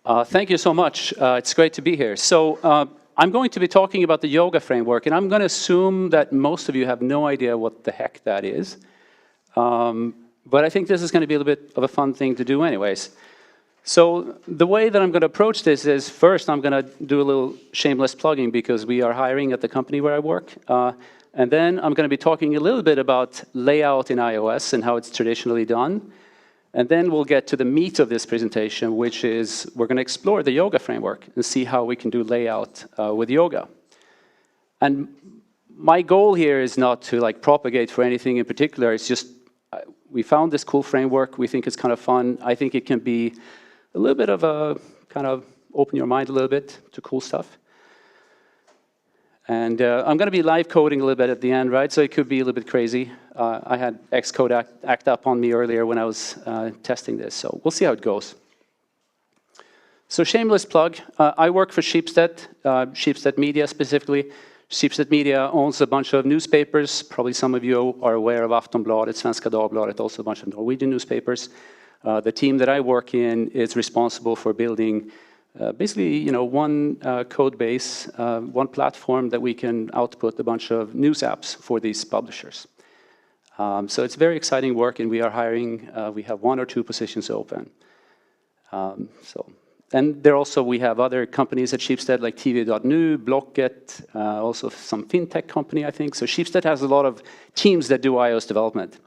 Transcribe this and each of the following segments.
Thank you so much. It's great to be here. So I'm going to be talking about the yoga framework, and I'm going to assume that most of you have no idea what the heck that is. But I think this is going to be a little bit of a fun thing to do anyways. So the way that I'm going to approach this is, first I'm going to do a little shameless plugging because we are hiring at the company where I work. And then I'm going to be talking a little bit about layout in iOS and how it's traditionally done. And then we'll get to the meat of this presentation, which is we're going to explore the yoga framework and see how we can do layout with yoga. And my goal here is not to propagate for anything in particular. It's just we found this cool framework. We think it's kind of fun. I think it can be a little bit of a kind of open your mind a little bit to cool stuff. And I'm going to be live coding a little bit at the end, right? So it could be a little bit crazy. I had Xcode act up on me earlier when I was testing this, so we'll see how it goes. So shameless plug, I work for Schibsted, Schibsted Media specifically. Schibsted Media owns a bunch of newspapers. Probably some of you are aware of Aftonbladet, Svenska Dagbladet, also a bunch of Norwegian newspapers. The team that I work in is responsible for building basically, one code base, one platform that we can output a bunch of news apps for these publishers. So it's very exciting work, and we are hiring. We have 1 or 2 positions open. And there also we have other companies at Schibsted like TV.nu, Blocket, also some fintech company, I think. So Schibsted has a lot of teams that do iOS development.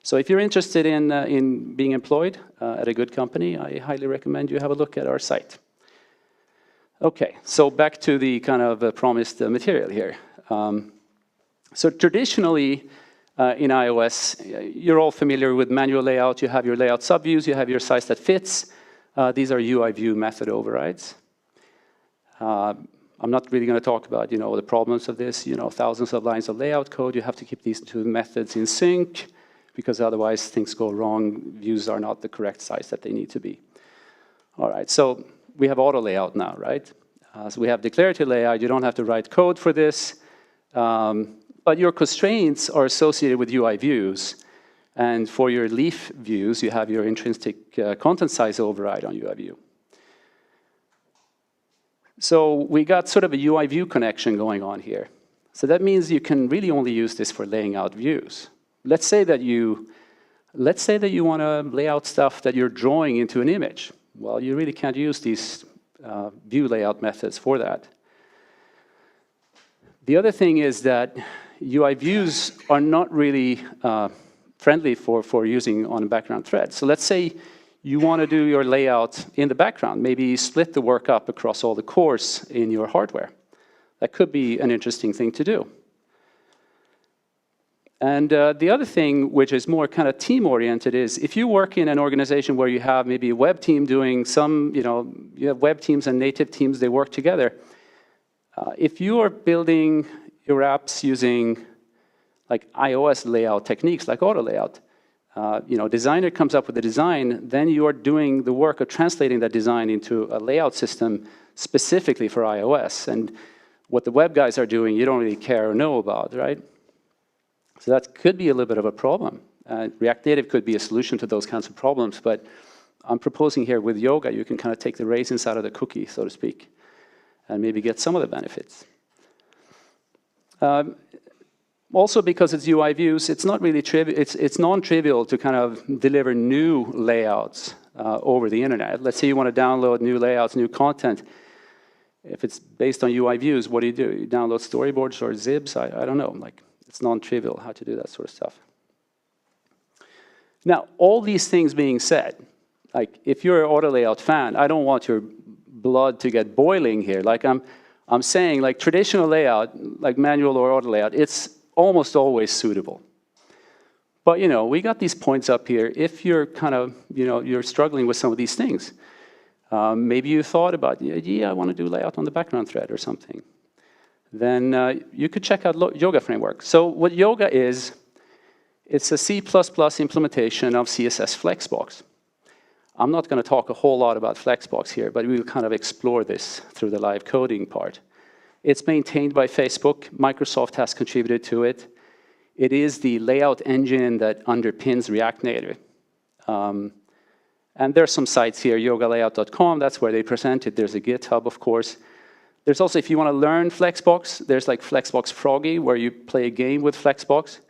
So if you're interested in being employed at a good company, I highly recommend you have a look at our site. Okay, so back to the kind of promised material here. So traditionally in iOS, you're all familiar with manual layout. You have your layout subviews, you have your size that fits. These are UI view method overrides. I'm not really going to talk about the problems of this. Thousands of lines of layout code. You have to keep these two methods in sync because otherwise things go wrong. Views are not the correct size that they need to be. All right, so we have auto layout now, right? So we have declarative layout. You don't have to write code for this. But your constraints are associated with UI views. And for your leaf views, you have your intrinsic content size override on UI view. So we got sort of a UI view connection going on here. So that means you can really only use this for laying out views. Let's say that you want to lay out stuff that you're drawing into an image. Well, you really can't use these view layout methods for that. The other thing is that UI views are not really friendly for using on a background thread. So let's say you want to do your layout in the background, maybe split the work up across all the cores in your hardware. That could be an interesting thing to do. And the other thing, which is more kind of team-oriented, is if you work in an organization where you have maybe a web team doing some, you have web teams and native teams, they work together. If you are building your apps using like iOS layout techniques, like auto layout, designer comes up with a design, then you are doing the work of translating that design into a layout system specifically for iOS. And what the web guys are doing, you don't really care or know about, right? So that could be a little bit of a problem. React Native could be a solution to those kinds of problems, but I'm proposing here with yoga, you can kind of take the raisins out of the cookie, so to speak, and maybe get some of the benefits. Also, because it's UI views, it's not really trivial. It's non-trivial to kind of deliver new layouts over the internet. Let's say you want to download new layouts, new content. If it's based on UI views, what do? You download storyboards or zibs? I don't know. It's non-trivial how to do that sort of stuff. Now, all these things being said, if you're an auto layout fan, I don't want your blood to get boiling here. I'm saying, traditional layout, like manual or auto layout, it's almost always suitable. But, we got these points up here. If you're kind of, you're struggling with some of these things, maybe you thought about, I want to do layout on the background thread or something. Then you could check out Yoga Framework. So what Yoga is, it's a C++ implementation of CSS Flexbox. I'm not going to talk a whole lot about Flexbox here, but we'll kind of explore this through the live coding part. It's maintained by Facebook. Microsoft has contributed to it. It is the layout engine that underpins React Native. And there's some sites here, yogalayout.com, that's where they present it. There's a GitHub, of course. There's also, if you want to learn Flexbox, there's like Flexbox Froggy, where you play a game with Flexbox.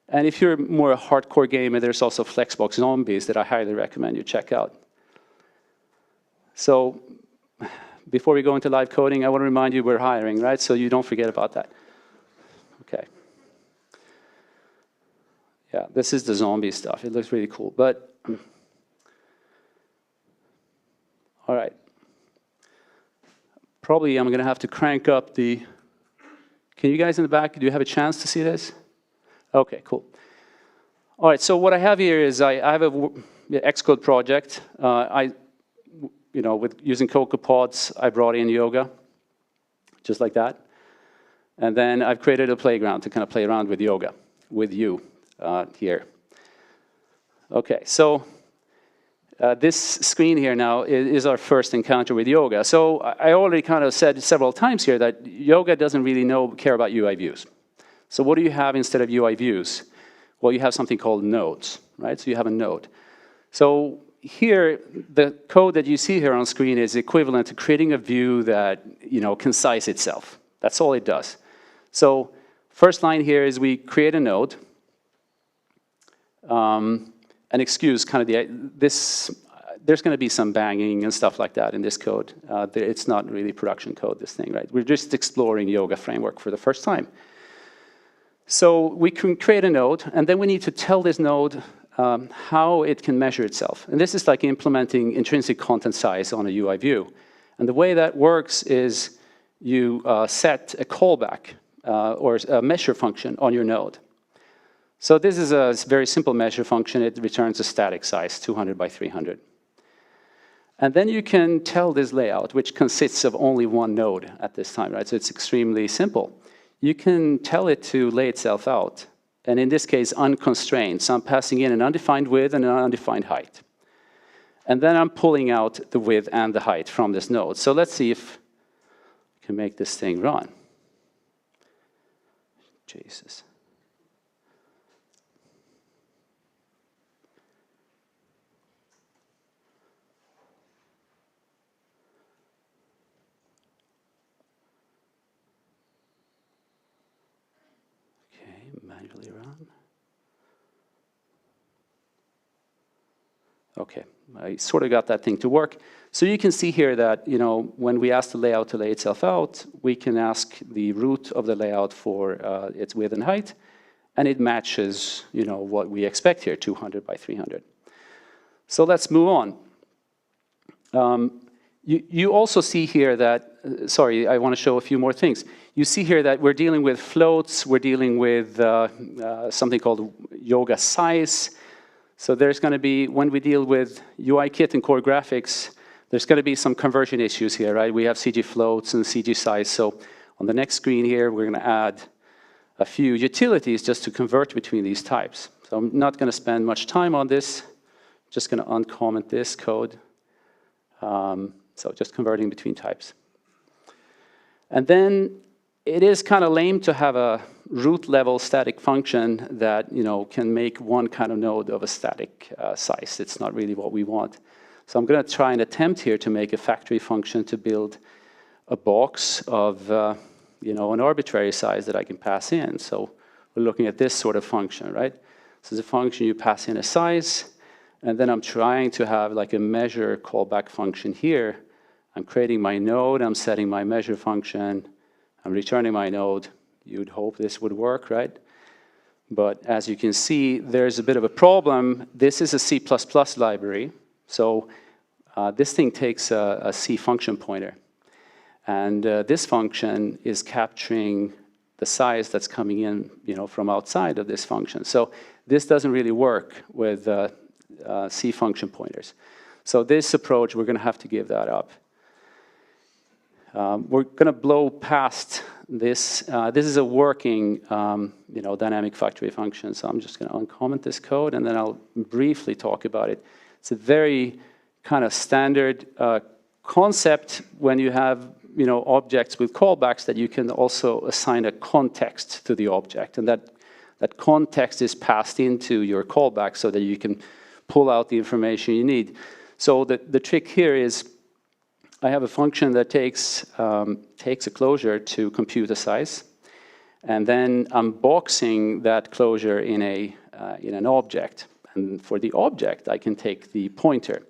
And if you're more a hardcore gamer, there's also Flexbox Zombies that I highly recommend you check out. So before we go into live coding, I want to remind you we're hiring, right? So you don't forget about that. Okay. Yeah, this is the zombie stuff. It looks really cool. But all right. Probably I'm going to have to crank up the... Can you guys in the back, do you have a chance to see this? Okay, cool. All right, so what I have here is I have a Xcode project. With using CocoaPods, I brought in Yoga, just like that. And then I've created a playground to kind of play around with Yoga, with you here. Okay, so this screen here now is our first encounter with Yoga. So I already kind of said several times here that Yoga doesn't really care about UI views. So what do you have instead of UI views? Well, you have something called nodes, right? So you have a node. So here, the code that you see here on screen is equivalent to creating a view that can size itself. That's all it does. So first line here is we create a node. And excuse kind of there's going to be some banging and stuff like that in this code. It's not really production code, this thing, right? We're just exploring Yoga framework for the first time. So we can create a node, and then we need to tell this node how it can measure itself. And this is like implementing intrinsic content size on a UI view. And the way that works is you set a callback or a measure function on your node. So this is a very simple measure function. It returns a static size, 200 by 300. And then you can tell this layout, which consists of only one node at this time, right? So it's extremely simple. You can tell it to lay itself out. And in this case, unconstrained. So I'm passing in an undefined width and an undefined height. And then I'm pulling out the width and the height from this node. So let's see if I can make this thing run. Jesus. Manually run. Okay, I sort of got that thing to work. So you can see here that, when we ask the layout to lay itself out, we can ask the root of the layout for its width and height, and it matches, what we expect here, 200 by 300. So let's move on. You also see here that, sorry, I want to show a few more things. You see here that we're dealing with floats, we're dealing with something called Yoga size. So there's going to be, when we deal with UIKit and core graphics, there's going to be some conversion issues here, right? We have CG floats and CG size. So on the next screen here, we're going to add a few utilities just to convert between these types. So I'm not going to spend much time on this. Just going to uncomment this code. So just converting between types. And then it is kind of lame to have a root level static function that can make one kind of node of a static size. It's not really what we want. So I'm going to try and attempt here to make a factory function to build a box of an arbitrary size that I can pass in. So we're looking at this sort of function, right? So it's a function you pass in a size, and then I'm trying to have like a measure callback function here. I'm creating my node, I'm setting my measure function, I'm returning my node. You'd hope this would work, right? But as you can see, there's a bit of a problem. This is a C++ library. So this thing takes a C function pointer. And this function is capturing the size that's coming in from outside of this function. So this doesn't really work with C function pointers. So this approach, we're going to have to give that up. We're going to blow past this. This is a working dynamic factory function. So I'm just going to uncomment this code, and then I'll briefly talk about it. It's a very kind of standard concept when you have objects with callbacks that you can also assign a context to the object, and that context is passed into your callback so that you can pull out the information you need. So the trick here is I have a function that takes a closure to compute a size, and then I'm boxing that closure in an object. And for the object, I can take the pointer.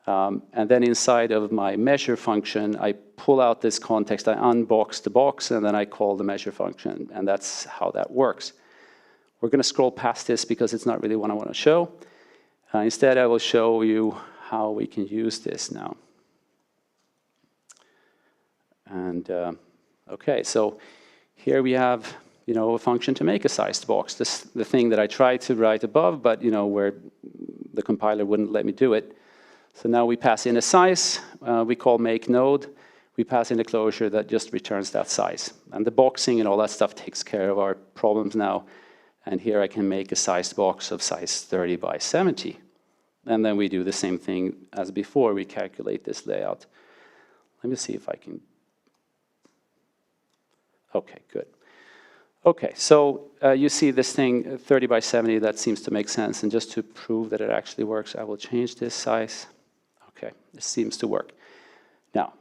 And then inside of my measure function, I pull out this context, I unbox the box, and then I call the measure function, and that's how that works. We're going to scroll past this because it's not really what I want to show. Instead, I will show you how we can use this now. And okay, so here we have, a function to make a sized box. This the thing that I tried to write above, but where the compiler wouldn't let me do it. So now we pass in a size. We call make node. We pass in a closure that just returns that size. And the boxing and all that stuff takes care of our problems now. And here I can make a sized box of size 30 by 70. And then we do the same thing as before. We calculate this layout. Let me see if I can. Okay, good. Okay, so you see this thing 30 by 70, that seems to make sense. And just to prove that it actually works, I will change this size. Okay, this seems to work. Now,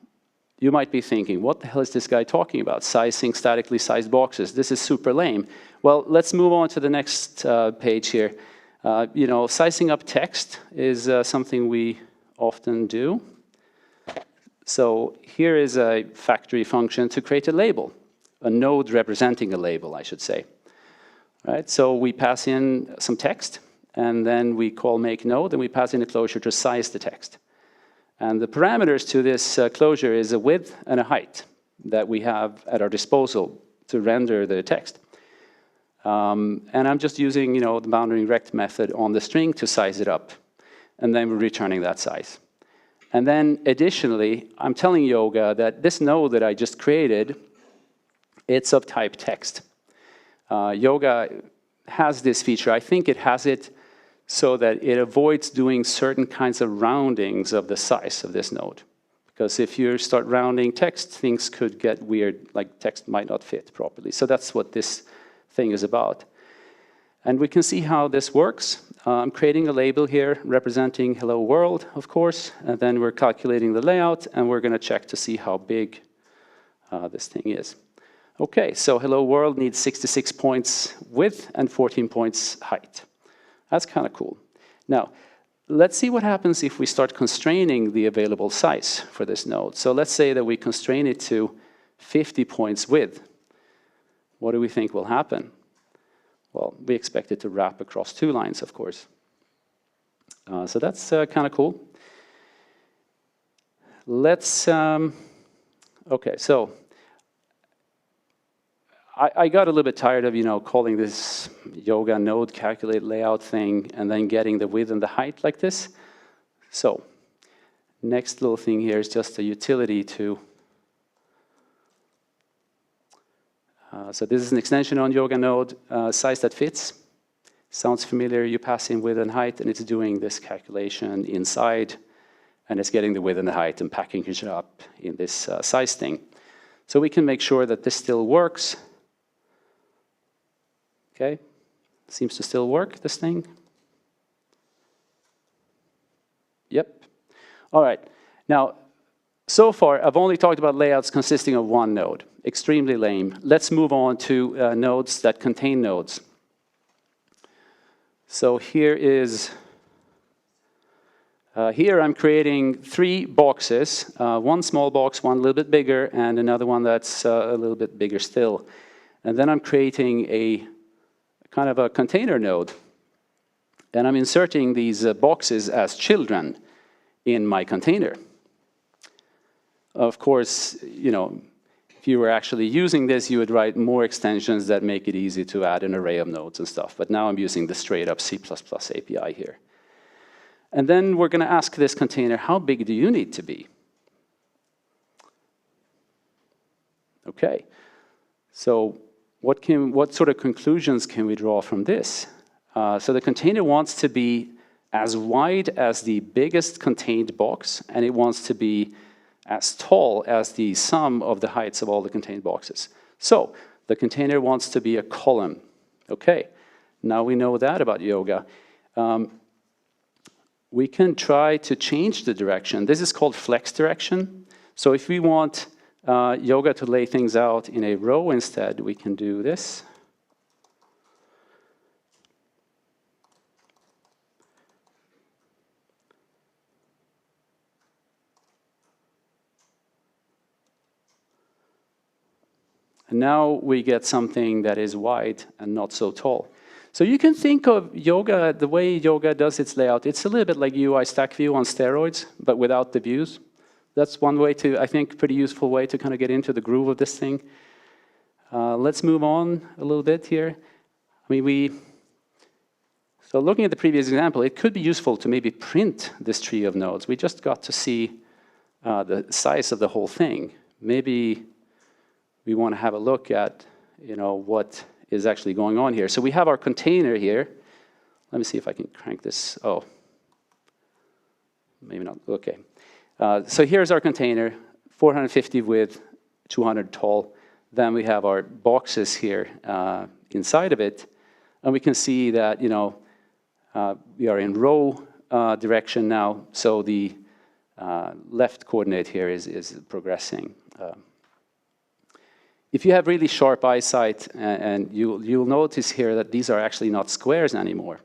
you might be thinking, what the hell is this guy talking about? Sizing statically sized boxes. This is super lame. Well, let's move on to the next page here. Sizing up text is something we often do. So here is a factory function to create a label, a node representing a label, I should say. Right? So we pass in some text, and then we call make node, and we pass in a closure to size the text. And the parameters to this closure is a width and a height that we have at our disposal to render the text. And I'm just using, the boundary rect method on the string to size it up. And then we're returning that size. And then additionally, I'm telling Yoga that this node that I just created, it's of type text. Yoga has this feature. I think it has it so that it avoids doing certain kinds of roundings of the size of this node. Because if you start rounding text, things could get weird, like text might not fit properly. So that's what this thing is about. And we can see how this works. I'm creating a label here representing hello world, of course, and then we're calculating the layout, and we're going to check to see how big this thing is. Okay, so hello world needs 66 points width and 14 points height. That's kind of cool. Now, let's see what happens if we start constraining the available size for this node. So let's say that we constrain it to 50 points width. What do we think will happen? Well, we expect it to wrap across 2 lines, of course. So that's kind of cool. Let's, okay, so I got a little bit tired of, calling this Yoga node calculate layout thing and then getting the width and the height like this. So next little thing here is just a utility to, so this is an extension on Yoga node, size that fits. Sounds familiar, you pass in width and height and it's doing this calculation inside and it's getting the width and the height and packaging it up in this size thing. So we can make sure that this still works. Okay, seems to still work, this thing. Yep. All right. Now, so far, I've only talked about layouts consisting of one node. Extremely lame. Let's move on to nodes that contain nodes. So here is, here I'm creating 3 boxes. One small box, one a little bit bigger, and another one that's a little bit bigger still. And then I'm creating a kind of a container node. And I'm inserting these boxes as children in my container. Of course, if you were actually using this, you would write more extensions that make it easy to add an array of nodes and stuff. But now I'm using the straight up C++ API here. And then we're going to ask this container, how big do you need to be? Okay. So what sort of conclusions can we draw from this? So the container wants to be as wide as the biggest contained box, and it wants to be as tall as the sum of the heights of all the contained boxes. So the container wants to be a column. Okay, now we know that about Yoga. we can try to change the direction. This is called flex direction. So if we want Yoga to lay things out in a row instead, we can do this. And now we get something that is wide and not so tall. So you can think of Yoga, the way Yoga does its layout, it's a little bit like UI Stack View on steroids, but without the views. That's one way to, I think, pretty useful way to kind of get into the groove of this thing. Let's move on a little bit here. I mean, so looking at the previous example, it could be useful to maybe print this tree of nodes. We just got to see the size of the whole thing. Maybe we want to have a look at, what is actually going on here. So we have our container here. Let me see if I can crank this. Oh, maybe not. Okay. So here's our container, 450 width, 200 tall. Then we have our boxes here inside of it. And we can see that, we are in row direction now. So the left coordinate here is progressing. If you have really sharp eyesight, and you'll notice here that these are actually not squares anymore.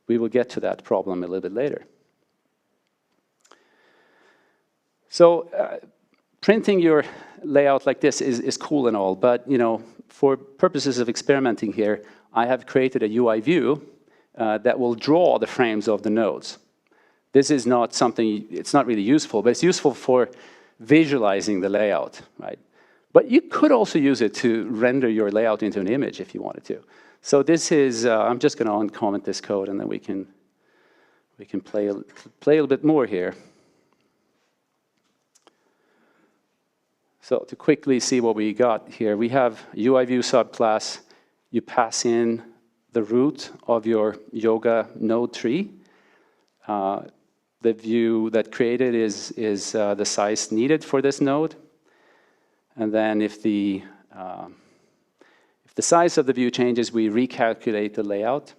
We will get to that problem a little bit later. So printing your layout like this is cool and all, but for purposes of experimenting here, I have created a UI view that will draw the frames of the nodes. This is not something, it's not really useful, but it's useful for visualizing the layout, right? But you could also use it to render your layout into an image if you wanted to. So this is, I'm just going to uncomment this code, and then we can play a little bit more here. So to quickly see what we got here, we have UI View Subclass. You pass in the root of your Yoga node tree. The view that created is the size needed for this node. And then if the size of the view changes, we recalculate the layout.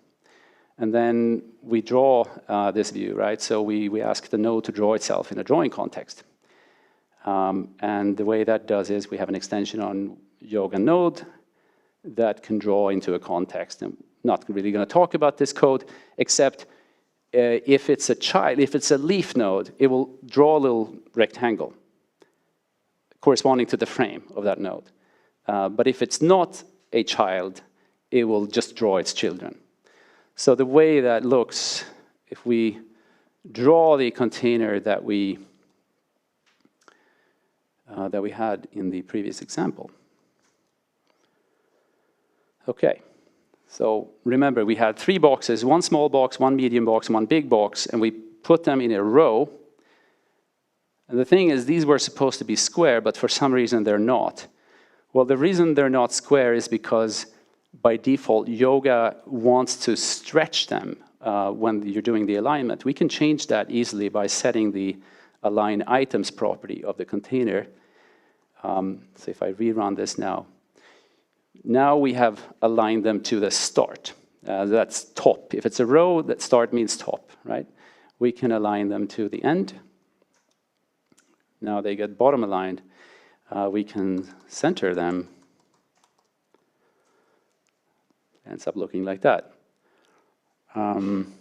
And then we draw this view, right? So we ask the node to draw itself in a drawing context. And the way that does is we have an extension on Yoga node that can draw into a context. I'm not really going to talk about this code, except if it's a child, if it's a leaf node, it will draw a little rectangle corresponding to the frame of that node. But if it's not a child, it will just draw its children. So the way that looks, if we draw the container that we had in the previous example. Okay, so remember we had 3 boxes, 1 small box, 1 medium box, 1 big box, and we put them in a row. And the thing is, these were supposed to be square, but for some reason they're not. Well, the reason they're not square is because by default, Yoga wants to stretch them when you're doing the alignment. We can change that easily by setting the align items property of the container. So if I rerun this now we have aligned them to the start. That's top. If it's a row, that start means top, right? We can align them to the end. Now they get bottom aligned. We can center them. Ends up looking like that. And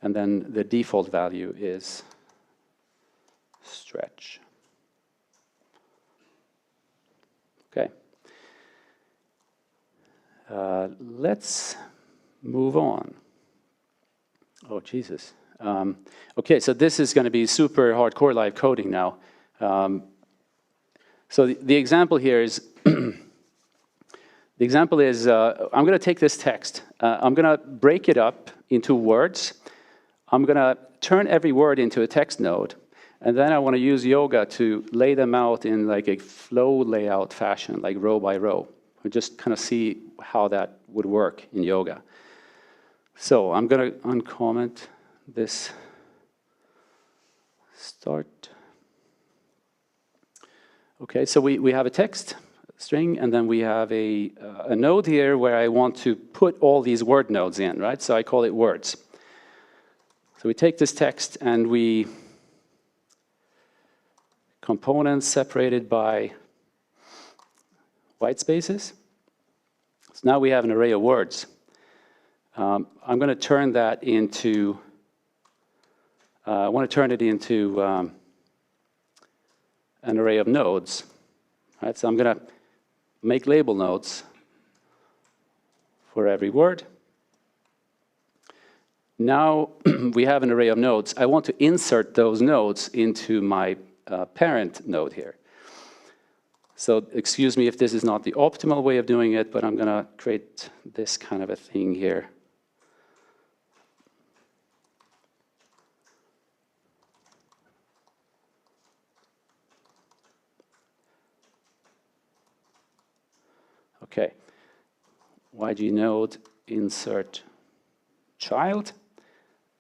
then the default value is stretch. Okay. Let's move on. Oh, Jesus. Okay, so this is going to be super hardcore live coding now. So the example here is, I'm going to take this text. I'm going to break it up into words. I'm going to turn every word into a text node. And then I want to use Yoga to lay them out in like a flow layout fashion, like row by row. We'll just kind of see how that would work in Yoga. So I'm going to uncomment this start. Okay, so we have a text string, and then we have a node here where I want to put all these word nodes in, right? So I call it words. So we take this text and we components separated by white spaces. So now we have an array of words. I'm going to turn that into, I want to turn it into an array of nodes. Right? So I'm going to make label nodes for every word. Now we have an array of nodes. I want to insert those nodes into my parent node here. So excuse me if this is not the optimal way of doing it, but I'm going to create this kind of a thing here. Okay, YG node insert child,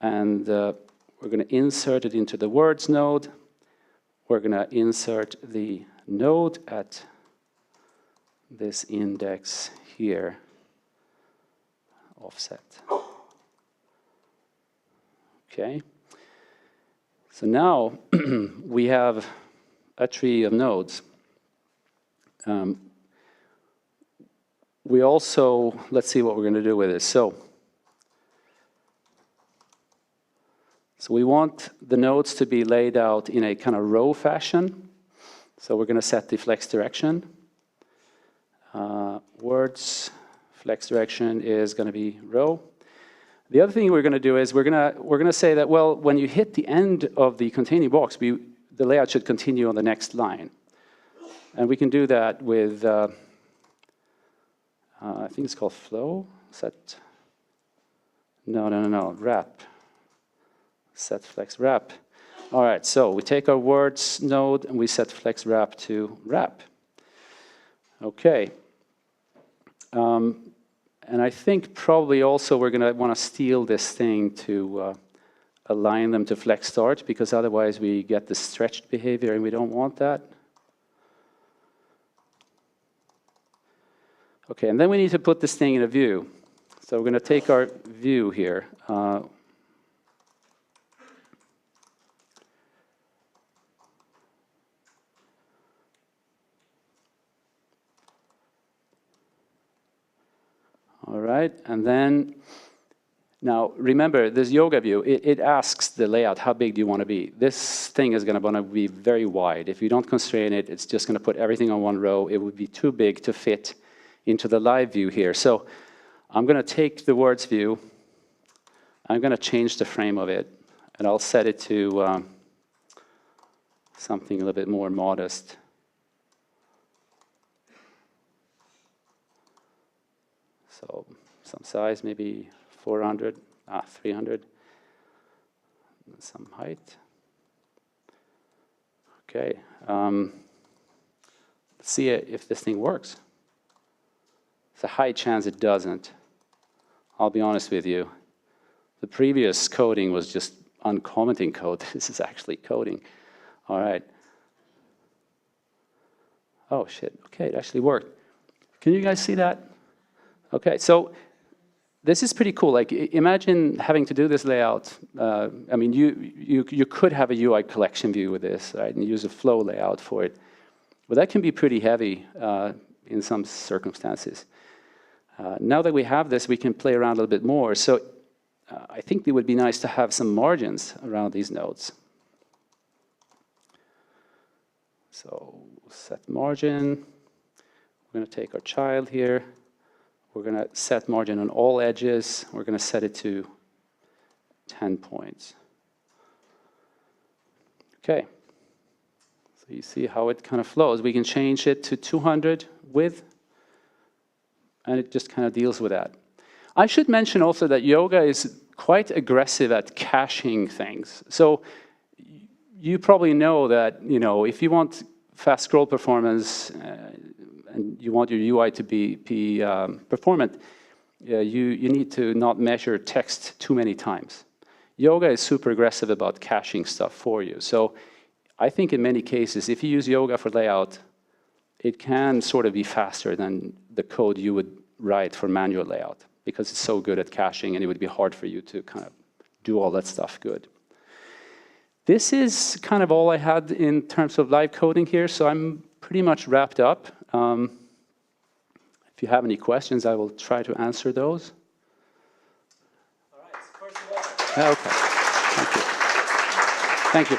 and we're going to insert it into the words node. We're going to insert the node at this index here, offset. Okay, so now we have a tree of nodes. We also, let's see what we're going to do with this. So we want the nodes to be laid out in a kind of row fashion. So we're going to set the flex direction. Words, flex direction is going to be row. The other thing we're going to do is we're going to say that, well, when you hit the end of the containing box, the layout should continue on the next line. And we can do that with, I think it's called flow, set, no, wrap. Set flex wrap. All right, so we take our words node and we set flex wrap to wrap. Okay. And I think probably also we're going to want to steal this thing to align them to flex start, because otherwise we get the stretched behavior and we don't want that. Okay, and then we need to put this thing in a view. So we're going to take our view here. All right, and then, now remember this yoga view, it asks the layout, how big do you want to be? This thing is going to want to be very wide. If you don't constrain it, it's just going to put everything on one row. It would be too big to fit into the live view here. So I'm going to take the words view, I'm going to change the frame of it, and I'll set it to something a little bit more modest. So some size, maybe 400, 300, some height. Okay, let's see if this thing works. It's a high chance it doesn't. I'll be honest with you. The previous coding was just uncommenting code. This is actually coding. All right. Oh, shit. Okay, it actually worked. Can you guys see that? Okay, so this is pretty cool. Like, imagine having to do this layout. I mean, you could have a UI collection view with this, right, and use a flow layout for it. But that can be pretty heavy in some circumstances. Now that we have this, we can play around a little bit more. So I think it would be nice to have some margins around these nodes. So set margin. We're going to take our child here. We're going to set margin on all edges. We're going to set it to 10 points. Okay. So you see how it kind of flows. We can change it to 200 width, and it just kind of deals with that. I should mention also that Yoga is quite aggressive at caching things. So you probably know that, if you want fast scroll performance and you want your UI to be performant, you need to not measure text too many times. Yoga is super aggressive about caching stuff for you. So I think in many cases, if you use Yoga for layout, it can sort of be faster than the code you would write for manual layout, because it's so good at caching, and it would be hard for you to kind of do all that stuff good. This is kind of all I had in terms of live coding here, so I'm pretty much wrapped up. If you have any questions, I will try to answer those. All right, first of all. Okay, thank you. Thank you.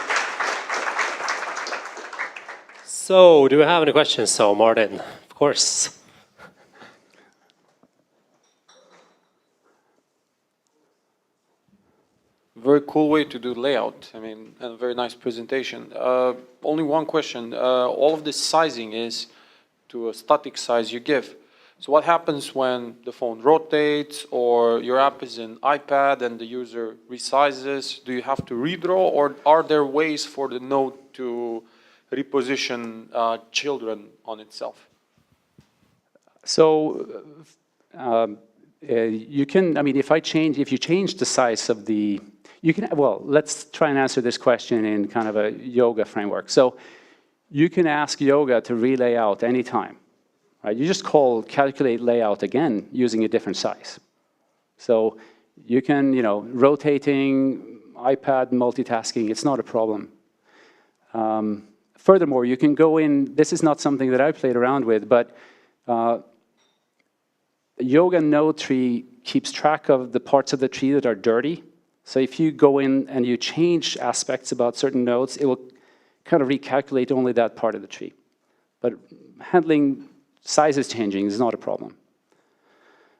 So, do we have any questions? So, Martin, of course. Very cool way to do layout. I mean, and a very nice presentation. Only one question. All of this sizing is to a static size you give. So what happens when the phone rotates or your app is in iPad and the user resizes? Do you have to redraw, or are there ways for the node to reposition children on itself? So you can, I mean, if you change the size of the, you can, well, let's try and answer this question in kind of a yoga framework. So you can ask Yoga to relay out anytime. Right? You just call calculate layout again using a different size. So you can, rotating, iPad, multitasking, it's not a problem. Furthermore, you can go in, this is not something that I played around with, but Yoga node tree keeps track of the parts of the tree that are dirty. So if you go in and you change aspects about certain nodes, it will kind of recalculate only that part of the tree. But handling sizes changing is not a problem.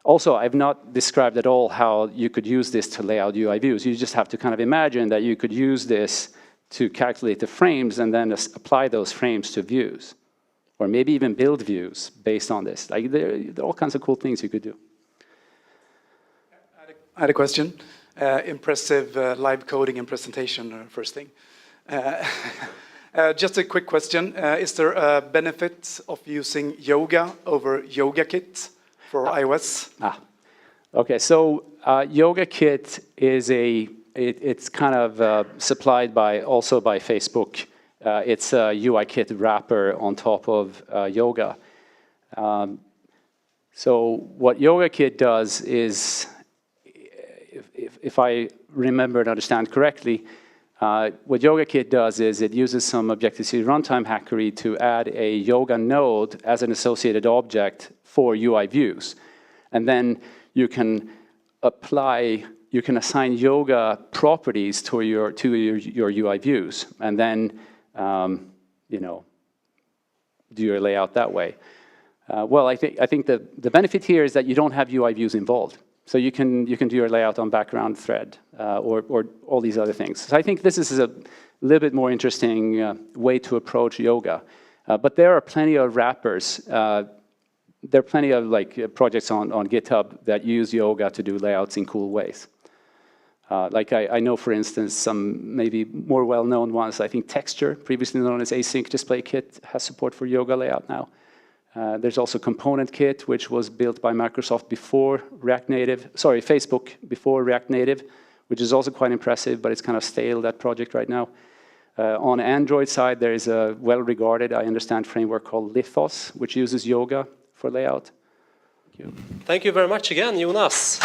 Also, I've not described at all how you could use this to lay out UI views. You just have to kind of imagine that you could use this to calculate the frames and then apply those frames to views. Or maybe even build views based on this. Like there are all kinds of cool things you could do. I had a question. Impressive live coding and presentation, first thing. Just a quick question. Is there a benefit of using Yoga over YogaKit for iOS? Okay, so YogaKit is it's kind of supplied also by Facebook. It's a UIKit wrapper on top of Yoga. So what YogaKit does is, if I remember and understand correctly, what YogaKit does is it uses some Objective-C runtime hackery to add a Yoga node as an associated object for UI views. And then you can assign Yoga properties to your UI views, and then do your layout that way. Well, I think the benefit here is that you don't have UI views involved. So you can do your layout on background thread or all these other things. So I think this is a little bit more interesting way to approach Yoga. But there are plenty of wrappers. There are plenty of projects on GitHub that use Yoga to do layouts in cool ways. I know, for instance, some maybe more well-known ones. I think Texture, previously known as Async Display Kit, has support for Yoga layout now. There's also Component Kit, which was built by Microsoft before Facebook before React Native, which is also quite impressive, but it's kind of stale, that project right now. On Android side, there is a well-regarded, I understand, framework called Lithos, which uses Yoga for layout. Thank you very much again, Jonas.